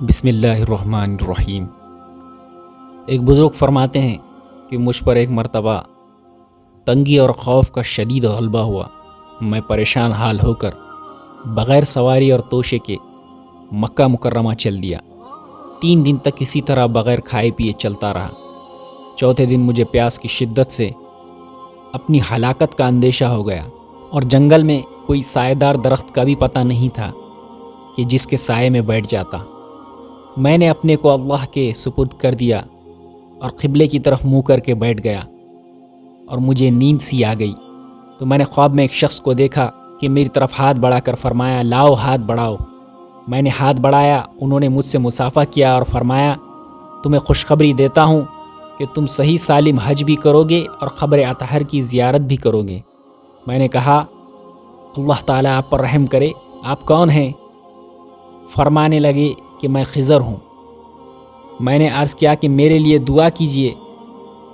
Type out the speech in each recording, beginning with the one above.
بسم اللہ الرحمن الرحیم۔ ایک بزرگ فرماتے ہیں کہ مجھ پر ایک مرتبہ تنگی اور خوف کا شدید غلبہ ہوا۔ میں پریشان حال ہو کر بغیر سواری اور توشے کے مکہ مکرمہ چل دیا۔ 3 دن تک اسی طرح بغیر کھائے پیے چلتا رہا۔ چوتھے دن مجھے پیاس کی شدت سے اپنی ہلاکت کا اندیشہ ہو گیا، اور جنگل میں کوئی سایہ دار درخت کا بھی پتہ نہیں تھا کہ جس کے سائے میں بیٹھ جاتا۔ میں نے اپنے کو اللہ کے سپرد کر دیا اور قبلے کی طرف منہ کر کے بیٹھ گیا، اور مجھے نیند سی آ گئی تو میں نے خواب میں ایک شخص کو دیکھا کہ میری طرف ہاتھ بڑھا کر فرمایا، لاؤ ہاتھ بڑھاؤ۔ میں نے ہاتھ بڑھایا، انہوں نے مجھ سے مصافحہ کیا اور فرمایا، تمہیں خوشخبری دیتا ہوں کہ تم صحیح سالم حج بھی کرو گے اور قبر اطہر کی زیارت بھی کرو گے۔ میں نے کہا، اللہ تعالیٰ آپ پر رحم کرے، آپ کون ہیں؟ فرمانے لگے کہ میں خضر ہوں۔ میں نے عرض کیا کہ میرے لیے دعا کیجیے۔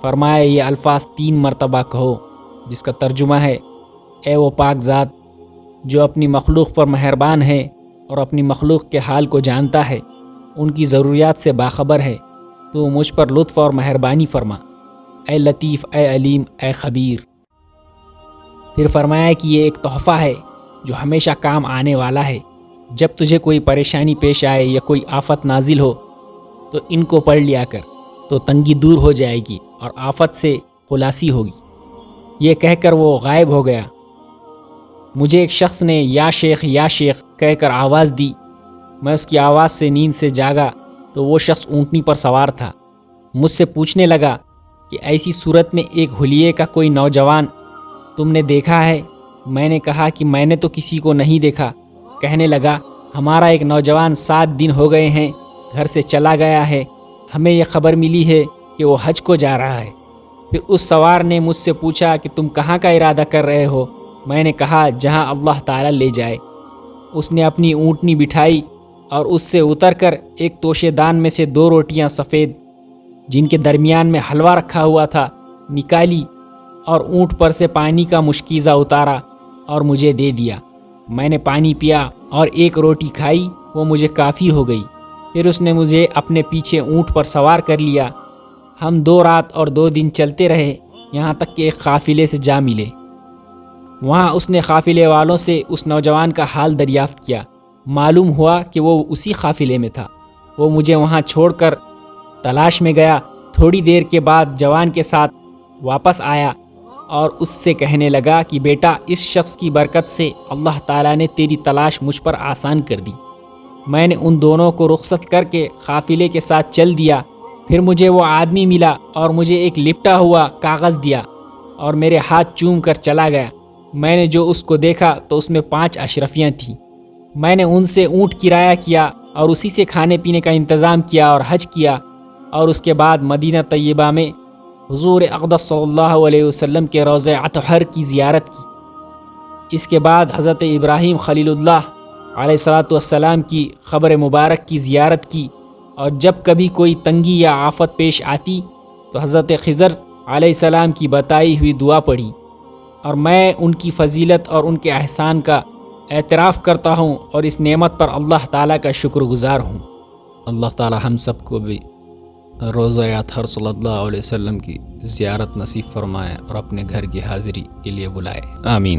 فرمایا، یہ الفاظ 3 مرتبہ کہو، جس کا ترجمہ ہے، اے وہ پاک ذات جو اپنی مخلوق پر مہربان ہے اور اپنی مخلوق کے حال کو جانتا ہے، ان کی ضروریات سے باخبر ہے، تو مجھ پر لطف اور مہربانی فرما، اے لطیف، اے علیم، اے خبیر۔ پھر فرمایا کہ یہ ایک تحفہ ہے جو ہمیشہ کام آنے والا ہے۔ جب تجھے کوئی پریشانی پیش آئے یا کوئی آفت نازل ہو تو ان کو پڑھ لیا کر، تو تنگی دور ہو جائے گی اور آفت سے خلاصی ہوگی۔ یہ کہہ کر وہ غائب ہو گیا۔ مجھے ایک شخص نے یا شیخ یا شیخ کہہ کر آواز دی۔ میں اس کی آواز سے نیند سے جاگا تو وہ شخص اونٹنی پر سوار تھا۔ مجھ سے پوچھنے لگا کہ ایسی صورت میں ایک حلیے کا کوئی نوجوان تم نے دیکھا ہے؟ میں نے کہا کہ میں نے تو کسی کو نہیں دیکھا۔ کہنے لگا، ہمارا ایک نوجوان 7 دن ہو گئے ہیں گھر سے چلا گیا ہے، ہمیں یہ خبر ملی ہے کہ وہ حج کو جا رہا ہے۔ پھر اس سوار نے مجھ سے پوچھا کہ تم کہاں کا ارادہ کر رہے ہو؟ میں نے کہا، جہاں اللہ تعالیٰ لے جائے۔ اس نے اپنی اونٹنی بٹھائی اور اس سے اتر کر ایک توشے دان میں سے 2 روٹیاں سفید، جن کے درمیان میں حلوہ رکھا ہوا تھا، نکالی اور اونٹ پر سے پانی کا مشکیزہ اتارا اور مجھے دے دیا۔ میں نے پانی پیا اور 1 روٹی کھائی، وہ مجھے کافی ہو گئی۔ پھر اس نے مجھے اپنے پیچھے اونٹ پر سوار کر لیا۔ ہم 2 رات اور 2 دن چلتے رہے، یہاں تک کہ ایک قافلے سے جا ملے۔ وہاں اس نے قافلے والوں سے اس نوجوان کا حال دریافت کیا۔ معلوم ہوا کہ وہ اسی قافلے میں تھا۔ وہ مجھے وہاں چھوڑ کر تلاش میں گیا۔ تھوڑی دیر کے بعد جوان کے ساتھ واپس آیا اور اس سے کہنے لگا کہ بیٹا، اس شخص کی برکت سے اللہ تعالیٰ نے تیری تلاش مجھ پر آسان کر دی۔ میں نے ان دونوں کو رخصت کر کے قافلے کے ساتھ چل دیا۔ پھر مجھے وہ آدمی ملا اور مجھے ایک لپٹا ہوا کاغذ دیا اور میرے ہاتھ چوم کر چلا گیا۔ میں نے جو اس کو دیکھا تو اس میں 5 اشرفیاں تھیں۔ میں نے ان سے اونٹ کرایہ کیا اور اسی سے کھانے پینے کا انتظام کیا اور حج کیا، اور اس کے بعد مدینہ طیبہ میں حضور اقدس صلی اللہ علیہ وسلم کے روضہ اطہر کی زیارت کی۔ اس کے بعد حضرت ابراہیم خلیل اللہ علیہ السلام کی قبر مبارک کی زیارت کی، اور جب کبھی کوئی تنگی یا آفت پیش آتی تو حضرت خضر علیہ السلام کی بتائی ہوئی دعا پڑھی، اور میں ان کی فضیلت اور ان کے احسان کا اعتراف کرتا ہوں اور اس نعمت پر اللہ تعالیٰ کا شکر گزار ہوں۔ اللہ تعالیٰ ہم سب کو بھی روضہ اطہر صلی اللہ علیہ وسلم کی زیارت نصیب فرمائے اور اپنے گھر کی حاضری کے لیے بلائے، آمین۔